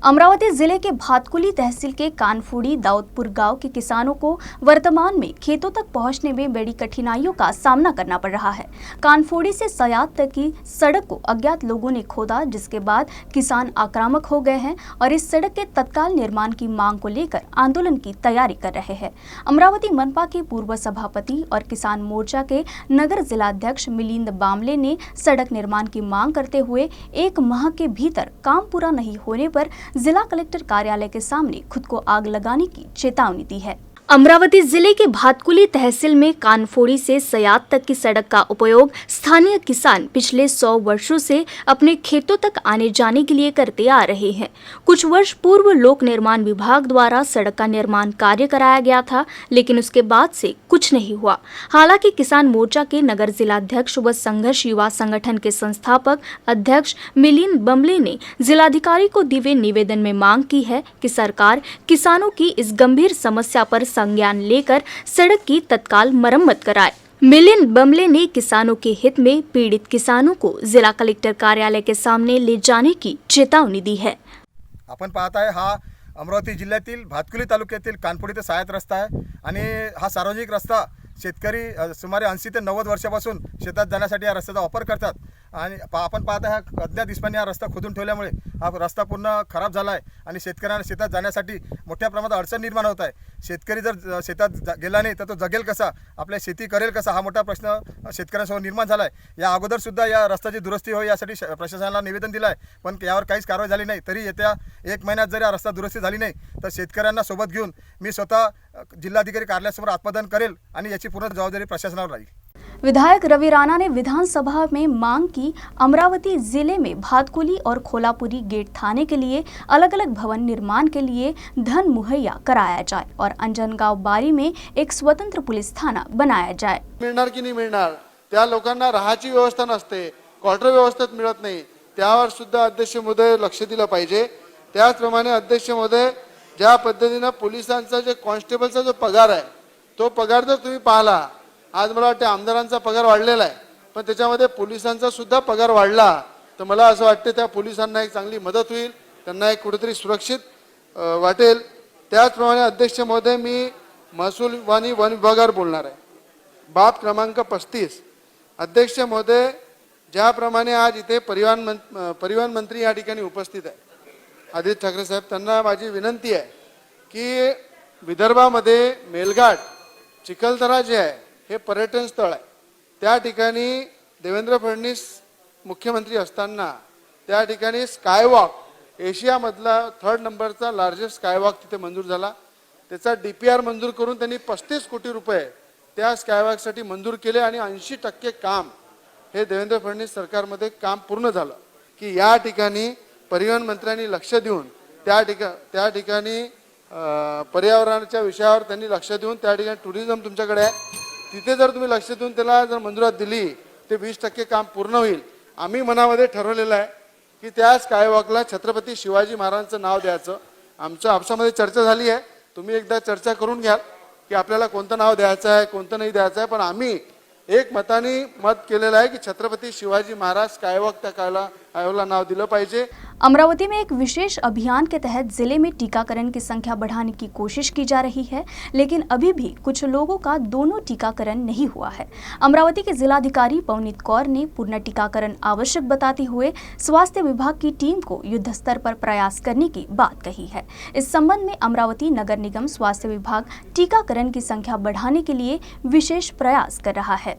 अमरावती जिले के भातकुली तहसील के कानफूड़ी दाऊदपुर गांव के किसानों को वर्तमान में खेतों तक पहुंचने में बड़ी कठिनाइयों का सामना करना पड़ रहा है। कानफूड़ी से सयात तक की सड़क को अज्ञात लोगों ने खोदा, जिसके बाद किसान आक्रामक हो गए हैं और इस सड़क के तत्काल निर्माण की मांग को लेकर आंदोलन की तैयारी कर रहे हैं। अमरावती मनपा के पूर्व सभापति और किसान मोर्चा के नगर जिलाध्यक्ष मिलिंद बामले ने सड़क निर्माण की मांग करते हुए 1 माह के भीतर काम पूरा नहीं होने पर जिला कलेक्टर कार्यालय के सामने खुद को आग लगाने की चेतावनी दी है। अमरावती जिले के भातकुली तहसील में कानफोड़ी से सयात तक की सड़क का उपयोग स्थानीय किसान पिछले 100 वर्षों से अपने खेतों तक आने जाने के लिए करते आ रहे हैं। कुछ वर्ष पूर्व लोक निर्माण विभाग द्वारा सड़क का निर्माण कार्य कराया गया था, लेकिन उसके बाद से कुछ नहीं हुआ। हालांकि किसान मोर्चा के नगर जिलाध्यक्ष व संघर्ष युवा संगठन के संस्थापक अध्यक्ष मिलिंद बमले ने जिलाधिकारी को दिए निवेदन में मांग की है कि सरकार किसानों की इस गंभीर समस्या पर संज्ञान लेकर सड़क की तत्काल मरम्मत कराए। मिलिंद बमले ने किसानों के हित में पीड़ित किसानों को जिला कलेक्टर कार्यालय के सामने ले जाने की चेतावनी दी है। आपण पाहत आहे हा अमरावती जिल्ह्यातील भातकुली तालुक्यातील कानफोडी ते सयात रस्ता आहे आणि हा सार्वजनिक रस्ता शेतकरी सुमारे 80 ते 90 वर्षापासून शेतात जाण्यासाठी या रस्त्याचा वापर करतात आणि आपण पाहत आहे हा अज्ञात दिसपाने हा रस्ता खोदून ठेवल्यामुळे हा रस्ता पूर्ण खराब झाला आहे आणि शेतकऱ्यांना शेतात जाण्यासाठी मोठ्या प्रमाणात अडचण निर्माण होत आहे। शेतकरी जर शेतात गेला नाही तर तो जगेल कसा, आपल्या शेती करेल कसा, हा मोठा प्रश्न शेतकऱ्यांसमोर निर्माण झाला आहे। या अगोदर सुद्धा या रस्त्याची दुरुस्ती होईल यासाठी प्रशासनाला निवेदन दिलं आहे, पण यावर काहीच कारवाई झाली नाही। तरी येत्या 1 महिन्यात जर या रस्ता दुरुस्ती झाली नाही तर शेतकऱ्यांना सोबत घेऊन मी स्वतः जिल्हाधिकारी कार्यालयासमोर आत्मदान करेल आणि याची पूर्ण जबाबदारी प्रशासनावर राहील। विधायक रवि राणा ने विधानसभा में मांग की अमरावती जिले में भातकुली और खोलापुरी गेट थाने के लिए अलग अलग भवन निर्माण के लिए धन मुहैया कराया जाए और अंजनगांव बारी में एक स्वतंत्र पुलिस थाना बनाया जाए। मिळणार की नाही मिळणार, त्या लोकांना राहायची व्यवस्था नसते, क्वार्टर व्यवस्थेत मिळत नाही, त्यावर सुद्धा अध्यक्ष महोदय लक्ष दिलं पाहिजे। त्याचप्रमाणे अध्यक्ष महोदय ज्या पद्धतीने पोलिसांचा जे कॉन्स्टेबलचा जो पगार आहे तो पगार जर तुम्ही पाहिला, आज मला वाटतं आमदारांचा पगार वाढलेला आहे, पण त्याच्यामध्ये पोलिसांचा सुद्धा पगार वाढला तर मला असं वाटतं त्या पोलिसांना एक चांगली मदत होईल, त्यांना एक कुठेतरी सुरक्षित वाटेल। त्याचप्रमाणे अध्यक्ष महोदय मी महसूल वन विभागावर बोलणार आहे। बाब क्रमांक 35 अध्यक्ष महोदय ज्याप्रमाणे आज इथे परिवहन मंत्री या ठिकाणी उपस्थित आहे आदित्य ठाकरे साहेब, त्यांना माझी विनंती आहे की विदर्भामध्ये मेलघाट चिखलदरा जे आहे हे पर्यटन स्थळ आहे, त्या ठिकाणी देवेंद्र फडणवीस मुख्यमंत्री असताना त्या ठिकाणी स्कायवॉक एशियामधला 3rd नंबरचा लार्जेस्ट स्कायवॉक तिथे मंजूर झाला। त्याचा DPR मंजूर करून त्यांनी 35 कोटी रुपये त्या स्कायवॉकसाठी मंजूर केले आणि 80% काम हे देवेंद्र फडणवीस सरकारमध्ये काम पूर्ण झालं की या ठिकाणी परिवहन मंत्र्यांनी लक्ष देऊन त्या ठिकाणी पर्यावरणाच्या विषयावर त्यांनी लक्ष देऊन त्या ठिकाणी टुरिझम तुमच्याकडे आहे, तिथे जर तुम्ही लक्ष देऊन त्याला जर मंजुरात दिली ते 20% काम पूर्ण होईल। आम्ही मनामध्ये ठरवलेलं आहे की त्या स्कायवॉकला छत्रपती शिवाजी महाराजांचं नाव द्यायचं। आमच्या आपसामध्ये चर्चा झाली आहे, तुम्ही एकदा चर्चा करून घ्या की आपल्याला कोणतं नाव द्यायचं आहे कोणतं नाही द्यायचं आहे, पण आम्ही एक मताने मत केलेलं आहे की छत्रपती शिवाजी महाराज स्कायवॉक त्या कायला नाव दिलं पाहिजे। अमरावती में एक विशेष अभियान के तहत जिले में टीकाकरण की संख्या बढ़ाने की कोशिश की जा रही है, लेकिन अभी भी कुछ लोगों का दोनों टीकाकरण नहीं हुआ है। अमरावती के जिलाधिकारी पवनीत कौर ने पूर्ण टीकाकरण आवश्यक बताते हुए स्वास्थ्य विभाग की टीम को युद्ध स्तर पर प्रयास करने की बात कही है। इस संबंध में अमरावती नगर निगम स्वास्थ्य विभाग टीकाकरण की संख्या बढ़ाने के लिए विशेष प्रयास कर रहा है।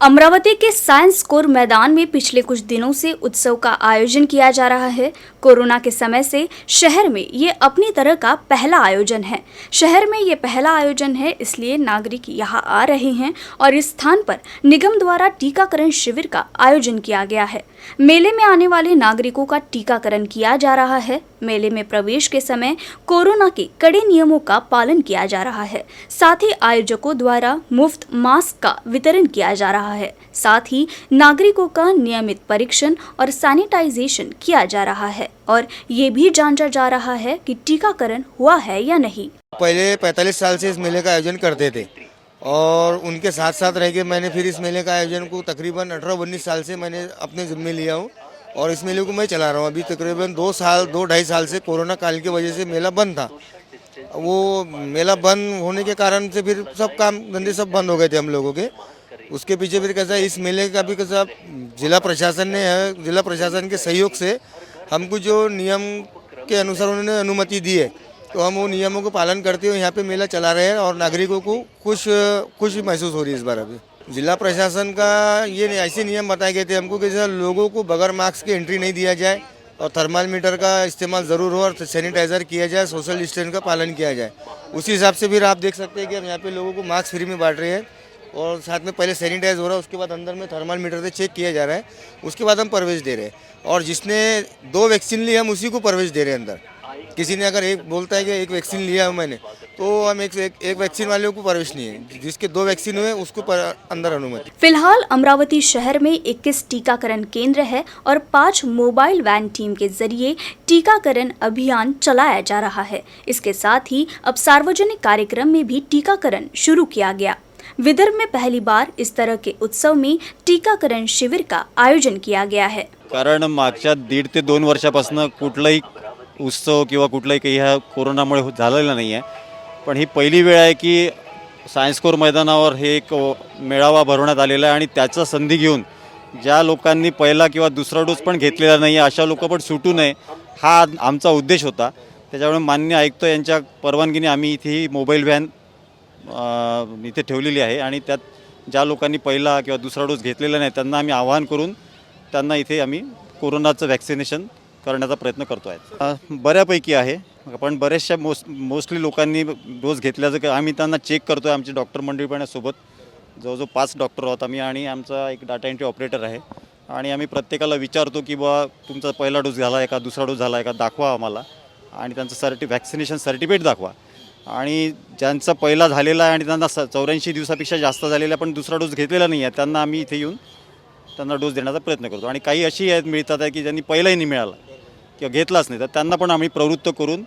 अमरावती के साइंस कोर मैदान में पिछले कुछ दिनों से उत्सव का आयोजन किया जा रहा है। कोरोना के समय से शहर में ये अपनी तरह का पहला आयोजन है। शहर में ये पहला आयोजन है, इसलिए नागरिक यहाँ आ रहे हैं और इस स्थान पर निगम द्वारा टीकाकरण शिविर का आयोजन किया गया है। मेले में आने वाले नागरिकों का टीकाकरण किया जा रहा है। मेले में प्रवेश के समय कोरोना के कड़े नियमों का पालन किया जा रहा है। साथ ही आयोजकों द्वारा मुफ्त मास्क का वितरण किया जा रहा है। साथ ही नागरिकों का नियमित परीक्षण और सैनिटाइजेशन किया जा रहा है और ये भी जांचा जा रहा है कि टीकाकरण हुआ है या नहीं। पहले 45 साल से इस मेले का आयोजन करते थे और उनके साथ साथ रह के मैंने फिर इस मेले का आयोजन को तकरीबन 18-19 साल से मैंने अपने जिम्मे लिया हूँ और इस मेले को मैं चला रहा हूँ। अभी तकरीबन 2 ढाई साल से कोरोना काल की वजह से मेला बंद था। वो मेला बंद होने के कारण से फिर सब काम धंधे सब बंद हो गए थे हम लोगों के। उसके पीछे फिर कैसा इस मेले का भी कैसा जिला प्रशासन के सहयोग से हमको जो नियम के अनुसार उन्होंने अनुमति दी है, तो हम वो नियमों को पालन करते हुए यहाँ पे मेला चला रहे हैं और नागरिकों को खुश महसूस हो रही है इस बार। अभी जिला प्रशासन का ये ऐसे नियम बताए गए थे हमको कि जैसा लोगों को बगैर मास्क के एंट्री नहीं दिया जाए और थर्मामीटर का इस्तेमाल ज़रूर हो और सैनिटाइज़र किया जाए, सोशल डिस्टेंस का पालन किया जाए। उसी हिसाब से फिर आप देख सकते हैं कि हम यहाँ पे लोगों को मास्क फ्री में बांट रहे हैं और साथ में पहले सैनिटाइज हो रहा है, उसके बाद अंदर में थर्मामीटर से चेक किया जा रहा है, उसके बाद हम प्रवेश दे रहे हैं। और जिसने 2 वैक्सीन ली हम उसी को प्रवेश दे रहे हैं अंदर। किसी ने अगर एक बोलता है कि 1 वैक्सीन लिया है मैंने, तो हम एक वैक्सीन वाले को प्रवेश नहीं है, जिसके 2 वैक्सीन हुए उसको अंदर अनुमति। फिलहाल अमरावती शहर में 21 टीकाकरण केंद्र है और 5 मोबाइल वैन टीम के जरिए टीकाकरण अभियान चलाया जा रहा है। इसके साथ ही अब सार्वजनिक कार्यक्रम में भी टीकाकरण शुरू किया गया। विदर्भ में पहली बार इस तरह के उत्सव में टीकाकरण शिविर का आयोजन किया गया है। कारण मागच्या 1.5 ते 2 वर्षापासून कुठलाही उत्सव किंवा कुठलाही काही ह्या कोरोनामुळे झालेला नाही आहे, पण ही पहिली वेळ आहे की सायन्स कोर मैदानावर हे एक मेळावा भरवण्यात आलेला आहे आणि त्याचा संधी घेऊन ज्या लोकांनी पहिला किंवा दुसरा डोस पण घेतलेला नाही आहे अशा लोक पण सुटू नये हा आमचा उद्देश होता। त्याच्यामुळे माननीय आयुक्त यांच्या परवानगीने आम्ही इथे ही मोबाईल व्हॅन इथे ठेवलेली आहे आणि त्यात ज्या लोकांनी पहिला किंवा दुसरा डोस घेतलेला नाही त्यांना आम्ही आवाहन करून त्यांना इथे आम्ही कोरोनाचं वॅक्सिनेशन करण्याचा प्रयत्न करतो आहे। बऱ्यापैकी आहे, पण बरेचशा मोस्टली लोकांनी डोस घेतल्याचं आम्ही त्यांना चेक करतो आहे। आमची डॉक्टर मंडळी पण सोबत जवळजवळ 5 डॉक्टर आहोत आम्ही आणि आमचा एक डाटा एंट्री ऑपरेटर आहे आणि आम्ही प्रत्येकाला विचारतो की बा तुमचा पहिला डोस झाला आहे का, दुसरा डोस झाला आहे का, दाखवा आम्हाला आणि त्यांचं वॅक्सिनेशन सर्टिफिकेट दाखवा। आणि ज्यांचा पहिला झालेला आहे आणि त्यांना 84 दिवसापेक्षा जास्त झालेला पण दुसरा डोस घेतलेला नाही आहे त्यांना आम्ही इथे येऊन त्यांना डोस देण्याचा प्रयत्न करतो। आणि काही अशी आहेत मिळतात आहे की ज्यांनी पहिलाही नाही मिळाला किंवा घेतलाच नाही, तर त्यांना पण आम्ही प्रवृत्त करून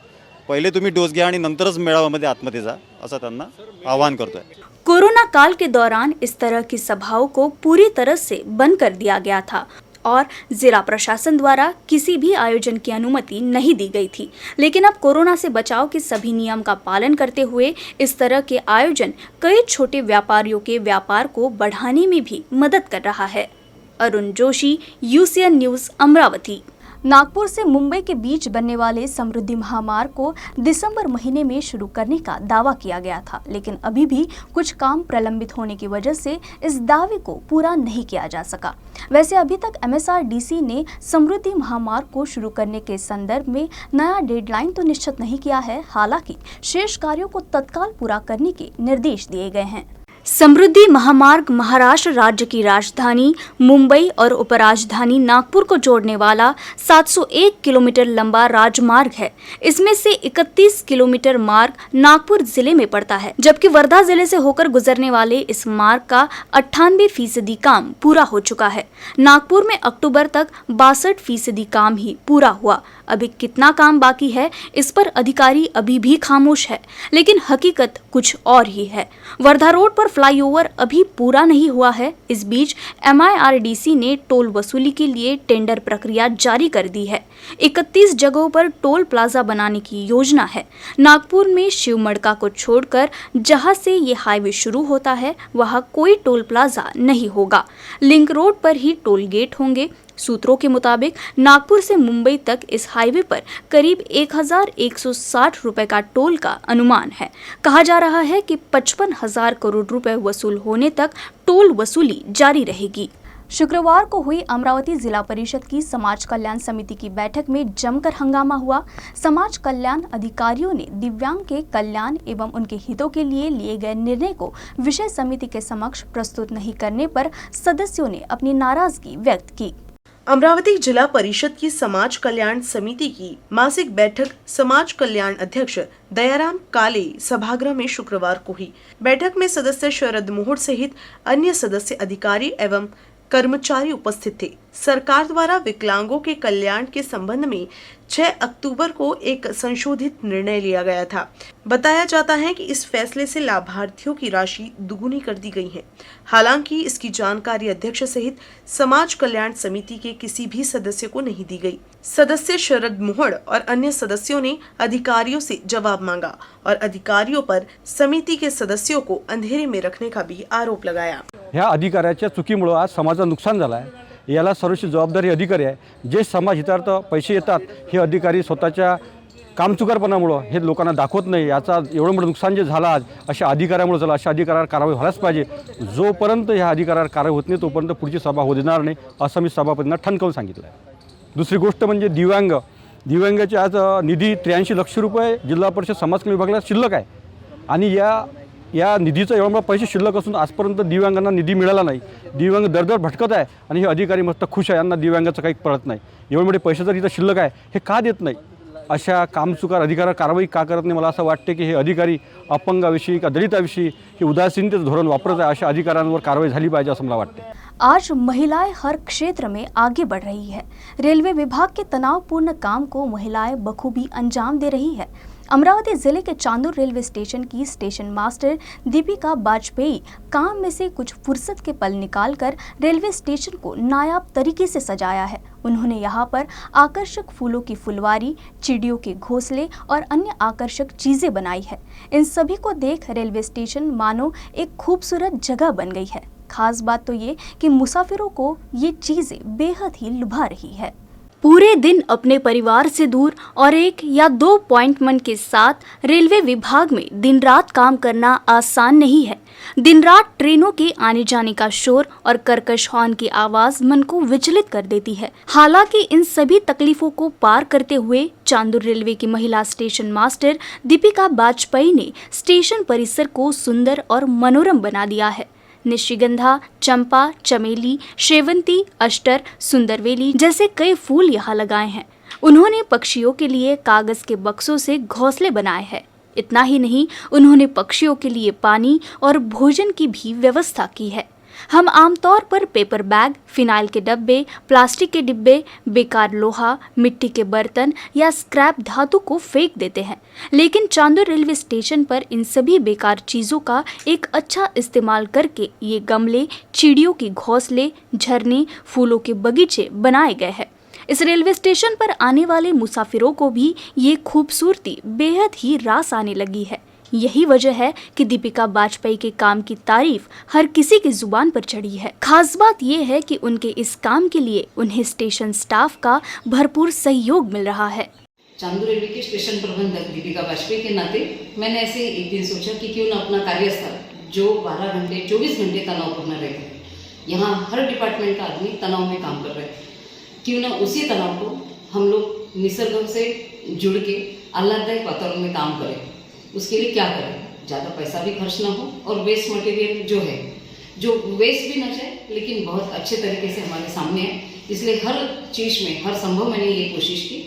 पहिले तुम्ही डोस घ्या आणि नंतरच मेळाव्यामध्ये आतमध्ये जा असं त्यांना आवाहन करतो आहे। कोरोना काल के दौरान इस तरह की सभाओं को पूरी तरह से बंद कर दिया गया था और जिला प्रशासन द्वारा किसी भी आयोजन की अनुमति नहीं दी गई थी। लेकिन अब कोरोना से बचाव के सभी नियम का पालन करते हुए इस तरह के आयोजन कई छोटे व्यापारियों के व्यापार को बढ़ाने में भी मदद कर रहा है। Arun Joshi, UCN news, Amravati. नागपुर से मुंबई के बीच बनने वाले समृद्धि महामार्ग को दिसंबर महीने में शुरू करने का दावा किया गया था, लेकिन अभी भी कुछ काम प्रलंबित होने की वजह से इस दावे को पूरा नहीं किया जा सका। वैसे अभी तक MSRDC ने समृद्धि महामार्ग को शुरू करने के संदर्भ में नया डेडलाइन तो निश्चित नहीं किया है, हालांकि शेष कार्यों को तत्काल पूरा करने के निर्देश दिए गए हैं। समृद्धि महामार्ग महाराष्ट्र राज्य की राजधानी मुंबई और उपराजधानी नागपुर को जोड़ने वाला 701 किलोमीटर लंबा राजमार्ग है। इसमें से 31 किलोमीटर मार्ग नागपुर जिले में पड़ता है, जबकि वर्धा जिले से होकर गुजरने वाले इस मार्ग का 98% काम पूरा हो चुका है। नागपुर में अक्टूबर तक 62% काम ही पूरा हुआ। अभी कितना काम बाकी है इस पर अधिकारी अभी भी खामोश है, लेकिन हकीकत कुछ और ही है। वर्धा रोड पर फ्लाईओवर अभी पूरा नहीं हुआ है। इस बीच MIRDC ने टोल वसूली के लिए टेंडर प्रक्रिया जारी कर दी है। 31 जगहों पर टोल प्लाजा बनाने की योजना है। नागपुर में शिव मड़का को छोड़कर जहां से ये हाईवे शुरू होता है वहां कोई टोल प्लाजा नहीं होगा। लिंक रोड पर ही टोल गेट होंगे। सूत्रों के मुताबिक नागपुर से मुंबई तक इस हाईवे पर करीब 1160 रुपए का टोल का अनुमान है। कहा जा रहा है कि 55,000 करोड़ रुपए वसूल होने तक टोल वसूली जारी रहेगी। शुक्रवार को हुई अमरावती जिला परिषद की समाज कल्याण समिति की बैठक में जमकर हंगामा हुआ। समाज कल्याण अधिकारियों ने दिव्यांग के कल्याण एवं उनके हितों के लिए गए निर्णय को विषय समिति के समक्ष प्रस्तुत नहीं करने पर सदस्यों ने अपनी नाराजगी व्यक्त की। अमरावती जिला परिषद की समाज कल्याण समिति की मासिक बैठक समाज कल्याण अध्यक्ष दयाराम काले सभागृह में शुक्रवार को हुई। बैठक में सदस्य शरद मोहड़ सहित अन्य सदस्य अधिकारी एवं कर्मचारी उपस्थित थे। सरकार द्वारा विकलांगों के कल्याण के संबंध में 6 अक्टूबर को एक संशोधित निर्णय लिया गया था। बताया जाता है कि इस फैसले से लाभार्थियों की राशि दुगुनी कर दी गई है। हालांकि इसकी जानकारी अध्यक्ष सहित समाज कल्याण समिति के किसी भी सदस्य को नहीं दी गई। सदस्य शरद मोहड़ और अन्य सदस्यों ने अधिकारियों से जवाब मांगा और अधिकारियों पर समिति के सदस्यों को अंधेरे में रखने का भी आरोप लगाया। ह्या अधिकाऱ्याच्या चुकीमुळे आज समाजाचं नुकसान झालं आहे। याला सर्वस्वी जबाबदारी अधिकारी आहे। जे समाज हितार्थ पैसे येतात हे अधिकारी स्वतःच्या कामचुकारपणामुळे हे लोकांना दाखवत नाही। याचा एवढं मोठं नुकसान जे झालं आज अशा अधिकाऱ्यामुळे झालं। अशा अधिकाऱ्यावर कारवाई व्हायलाच पाहिजे। जोपर्यंत ह्या अधिकाऱ्यावर कारवाई होत नाही तोपर्यंत पुढची सभा होऊ देणार नाही असं मी सभापतींना ठणकावून सांगितलं आहे। दुसरी गोष्ट म्हणजे दिव्यांगाचे आज निधी 83 लाख रुपये जिल्हा परिषद समाज कल्याण विभागाला शिल्लक आहे आणि या निधीचा एवढा मोठा पैसे शिल्लक असून आजपर्यंत दिव्यांगांना निधी मिळाला नाही। दिव्यांग दर भटकत आहे आणि हे अधिकारी मस्त खुश आहे। यांना दिव्यांगाचं काही कळत नाही। एवढे मोठे पैसे जर इथं शिल्लक आहे हे का देत नाही? अशा कामचुकार अधिकाऱ्यावर कारवाई का करत नाही? मला असं वाटते की हे अधिकारी अपंगाविषयी का दलिताविषयी हे उदासीनतेचं धोरण वापरत आहे। अशा अधिकाऱ्यांवर कारवाई झाली पाहिजे असं मला वाटते। आज महिलाएं हर क्षेत्र में आगे बढ़ रही है। रेलवे विभाग के तनावपूर्ण काम को महिलाएं बखूबी अंजाम दे रही है। अमरावती जिले के चांदूर रेलवे स्टेशन की स्टेशन मास्टर दीपिका वाजपेयी काम में से कुछ फुर्सत के पल निकालकर रेलवे स्टेशन को नायाब तरीके से सजाया है। उन्होंने यहाँ पर आकर्षक फूलों की फुलवारी, चिड़ियों के घोंसले और अन्य आकर्षक चीजें बनाई है। इन सभी को देख रेलवे स्टेशन मानो एक खूबसूरत जगह बन गई है। खास बात तो ये कि मुसाफिरों को ये चीजें बेहद ही लुभा रही है। पूरे दिन अपने परिवार से दूर और 1 या 2 अपॉइंटमेंट के साथ रेलवे विभाग में दिन रात काम करना आसान नहीं है। दिन रात ट्रेनों के आने जाने का शोर और कर्कश हॉर्न की आवाज मन को विचलित कर देती है। हालांकि इन सभी तकलीफों को पार करते हुए चांदूर रेलवे की महिला स्टेशन मास्टर दीपिका वाजपेयी ने स्टेशन परिसर को सुंदर और मनोरम बना दिया है। निशिगंधा, चंपा, चमेली, शेवंती, अष्टर, सुंदरवेली जैसे कई फूल यहाँ लगाए हैं। उन्होंने पक्षियों के लिए कागज के बक्सों से घोंसले बनाए हैं। इतना ही नहीं, उन्होंने पक्षियों के लिए पानी और भोजन की भी व्यवस्था की है। हम आमतौर पर पेपर बैग, फिनाइल के डब्बे, प्लास्टिक के डिब्बे, बेकार लोहा, मिट्टी के बर्तन या स्क्रैप धातु को फेंक देते हैं, लेकिन चांदूर रेलवे स्टेशन पर इन सभी बेकार चीज़ों का एक अच्छा इस्तेमाल करके ये गमले, चिड़ियों के घोंसले, झरने, फूलों के बगीचे बनाए गए हैं। इस रेलवे स्टेशन पर आने वाले मुसाफिरों को भी ये खूबसूरती बेहद ही रास आने लगी है। यही वजह है कि दीपिका वाजपेयी के काम की तारीफ हर किसी की जुबान पर चढ़ी है। खास बात यह है कि उनके इस काम के लिए उन्हें स्टेशन स्टाफ का भरपूर सहयोग मिल रहा है। चांदूर रेलवे के स्टेशन प्रबंधक दीपिका वाजपेयी के नाते मैंने ऐसे एक दिन सोचा कि क्यों न अपना कार्यस्थल जो 12 घंटे 24 घंटे तनावपूर्ण रहते हैं, यहाँ हर डिपार्टमेंट का आदमी तनाव में काम कर रहे हैं, क्यों न उसी तनाव को हम लोग निसर्ग से जुड़ के आह्लाददायक वातावरण में काम करें। उसके लिए क्या करें? ज़्यादा पैसा भी खर्च ना हो और वेस्ट मटेरियल जो वेस्ट भी ना जाए लेकिन बहुत अच्छे तरीके से हमारे सामने है। इसलिए हर चीज़ में हर संभव मैंने ये कोशिश की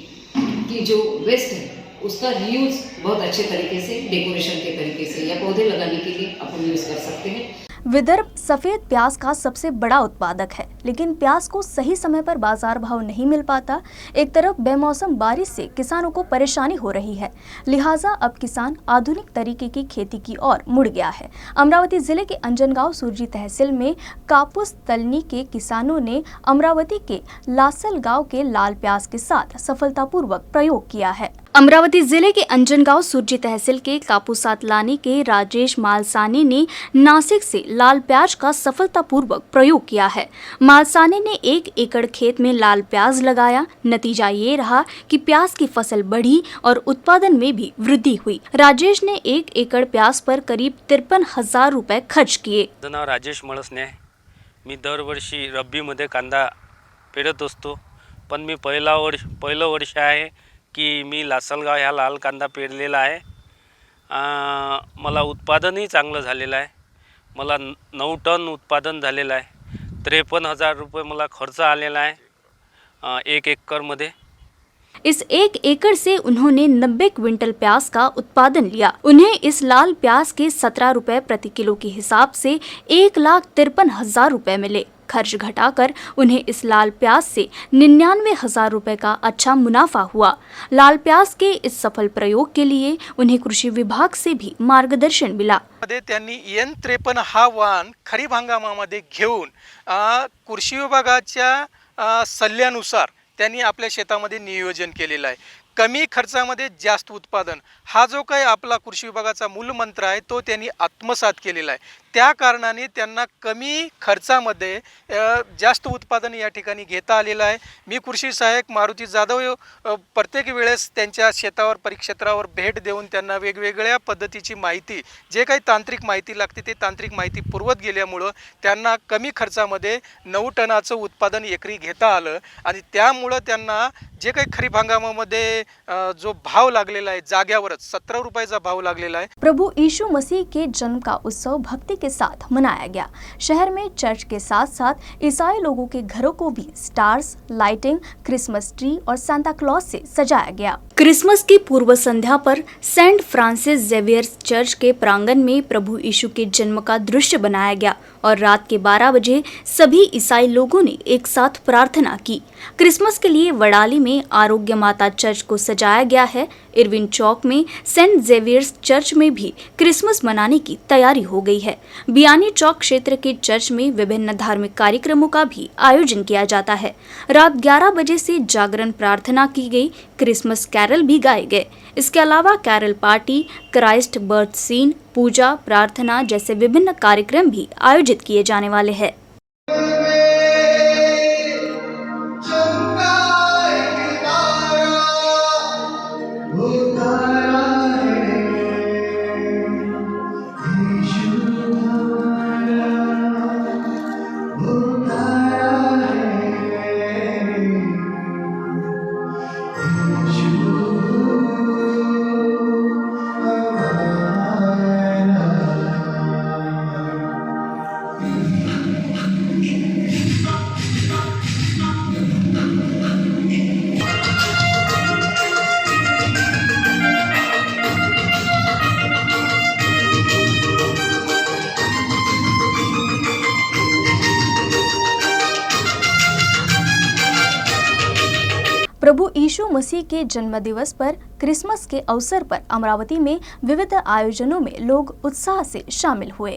कि जो वेस्ट है उसका रीयूज़ बहुत अच्छे तरीके से डेकोरेशन के तरीके से या पौधे लगाने के लिए अपन यूज़ कर सकते हैं। विदर्भ सफेद प्याज का सबसे बड़ा उत्पादक है, लेकिन प्याज को सही समय पर बाजार भाव नहीं मिल पाता। एक तरफ बेमौसम बारिश से किसानों को परेशानी हो रही है, लिहाजा अब किसान आधुनिक तरीके की खेती की ओर मुड़ गया है। अमरावती जिले के अंजनगांव सुरजी तहसील में कापूस तलनी के किसानों ने अमरावती के लासल गांव के लाल प्याज के साथ सफलतापूर्वक प्रयोग किया है। अमरावती जिले के अंजनगांव सुरजी तहसील के कापूसात लानी के राजेश मालसानी ने नासिक से लाल प्याज का सफलतापूर्वक प्रयोग किया है। मालसानी ने 1 एकड़ खेत में लाल प्याज लगाया। नतीजा ये रहा कि प्याज की फसल बढ़ी और उत्पादन में भी वृद्धि हुई। राजेश ने 1 एकड़ प्याज पर करीब 53,000 रुपए खर्च किए। माझं नाव राजेश मळसने आहे। मी दरवर्षी रब्बीमध्ये कांदा पेरत असतो, पण मी पहिलं वर्ष आहे की मी लासलगाव ह्या लाल कांदा पेरलेला आहे। मला उत्पादनही चांगलं झालेलं आहे। मला 9 टन उत्पादन झालेलं आहे। 53,000 रुपये मला खर्च आलेला आहे 1 एकरमध्ये। इस 1 एकड़ से उन्होंने 90 क्विंटल प्याज का उत्पादन लिया। उन्हें इस लाल प्याज के 17 रुपए प्रति किलो के हिसाब से 1,53,000 रुपए मिले। खर्च घटाकर उन्हें इस लाल प्याज से 99,000 रुपए का अच्छा मुनाफा हुआ। लाल प्याज के इस सफल प्रयोग के लिए उन्हें कृषि विभाग से भी मार्गदर्शन मिला। त्यांनी N53 हा वाहन खरीप हंगामामध्ये घेऊन कृषी विभागाच्या सल्ल्यानुसार त्यांनी आपल्या शेतामध्ये नियोजन केलेलं आहे। कमी खर्चामध्ये जास्त उत्पादन हा जो काही आपला कृषी विभागाचा मूलमंत्र आहे तो त्यांनी आत्मसात केलेला आहे। त्या कारणाने त्यांना कमी खर्चामध्ये जास्त उत्पादन या ठिकाणी घेता आलेलं आहे। मी कृषी सहाय्यक मारुती जाधव प्रत्येक वेळेस त्यांच्या शेतावर परिक्षेत्रावर भेट देऊन त्यांना वेगवेगळ्या पद्धतीची माहिती जे काही तांत्रिक माहिती लागते ते तांत्रिक माहिती पुरवत गेल्यामुळं त्यांना कमी खर्चामध्ये 9 टनाचं उत्पादन एकरी घेता आलं आणि त्यामुळं त्यांना जे काही खरीप हंगामामध्ये जो भाव लागलेला है जाग्यावरच 17 रुपयाचा भाव लागलेला है। प्रभु यीशु मसीह के जन्म का उत्सव भक्ति के साथ मनाया गया। शहर में चर्च के साथ साथ ईसाई लोगों के घरों को भी स्टार्स, लाइटिंग, क्रिसमस ट्री और सांता क्लॉज से सजाया गया। क्रिसमस की पूर्व संध्या पर सेंट फ्रांसिस जेवियर चर्च के प्रांगण में प्रभु यीशु के जन्म का दृश्य बनाया गया और रात के 12 बजे सभी ईसाई लोगों ने एक साथ प्रार्थना की। क्रिसमस के लिए वडाली में आरोग्य माता चर्च को सजाया गया है। इरविन चौक में सेंट जेवियर्स चर्च में भी क्रिसमस मनाने की तैयारी हो गई है। बियानी चौक क्षेत्र के चर्च में विभिन्न धार्मिक कार्यक्रमों का भी आयोजन किया जाता है। रात 11 बजे से जागरण प्रार्थना की गई। क्रिसमस कैरल भी गाए गए। इसके अलावा carol party, Christ birth scene, पूजा, प्रार्थना जैसे विभिन्न कार्यक्रम भी आयोजित किए जाने वाले हैं। प्रभु यीशु मसीह के जन्म दिवस पर क्रिसमस के अवसर पर अमरावती में विविध आयोजनों में लोग उत्साह से शामिल हुए।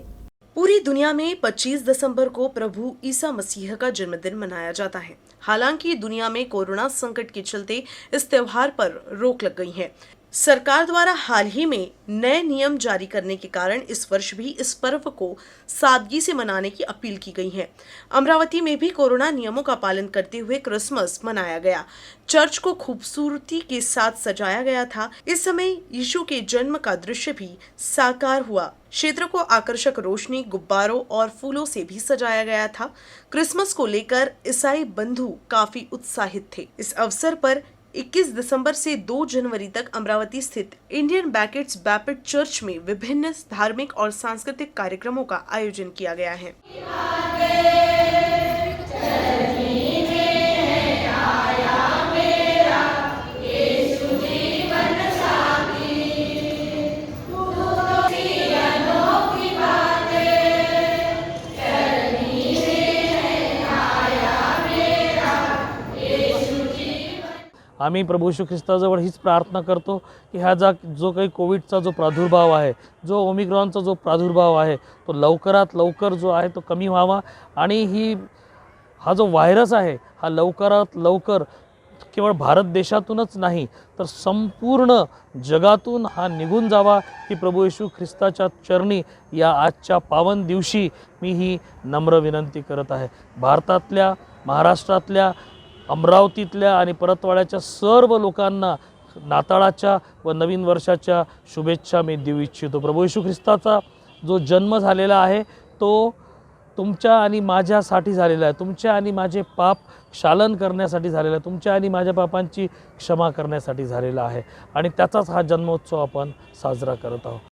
पूरी दुनिया में 25 दिसंबर को प्रभु ईसा मसीह का जन्मदिन मनाया जाता है। हालांकि दुनिया में कोरोना संकट के चलते इस त्योहार पर रोक लग गई है। सरकार द्वारा हाल ही में नए नियम जारी करने के कारण इस वर्ष भी इस पर्व को सादगी से मनाने की अपील की गई है। अमरावती में भी कोरोना नियमों का पालन करते हुए क्रिसमस मनाया गया। चर्च को खूबसूरती के साथ सजाया गया था। इस समय यीशु के जन्म का दृश्य भी साकार हुआ। क्षेत्र को आकर्षक रोशनी, गुब्बारों और फूलों से भी सजाया गया था। क्रिसमस को लेकर ईसाई बंधु काफी उत्साहित थे। इस अवसर पर 21 दिसंबर से 2 जनवरी तक अमरावती स्थित इंडियन बैकेट्स बैपटिस्ट चर्च में विभिन्न धार्मिक और सांस्कृतिक कार्यक्रमों का आयोजन किया गया है। आम्ही प्रभू येशू ख्रिस्ताजवळ हीच प्रार्थना करतो की हा जो काही कोविडचा जो प्रादुर्भाव आहे, जो ओमिक्रॉनचा जो प्रादुर्भाव आहे, तो लवकरात लवकर जो आहे तो कमी व्हावा आणि हा जो व्हायरस आहे हा लवकरात लवकर केवळ भारत देशातूनच नाही तर संपूर्ण जगातून हा निघून जावा ही प्रभू येशू ख्रिस्ताच्या चरणी या आजच्या पावन दिवशी मी ही नम्र विनंती करत आहे। भारतातल्या, महाराष्ट्रातल्या, अमरावतीतल्या आणि परतवाड्याच्या सर्व लोकांना नाताळाच्या व नवीन वर्षाच्या शुभेच्छा मी देऊ इच्छितो। प्रभू येशू ख्रिस्ताचा जो जन्म झालेला आहे तो तुमच्या आणि माझ्यासाठी झालेला आहे। तुमच्या आणि माझे पाप क्षालन करण्यासाठी झालेला आहे। तुमच्या आणि माझ्या पापांची क्षमा करण्यासाठी झालेला आहे आणि त्याचाच हा जन्मोत्सव आपण साजरा करत आहोत।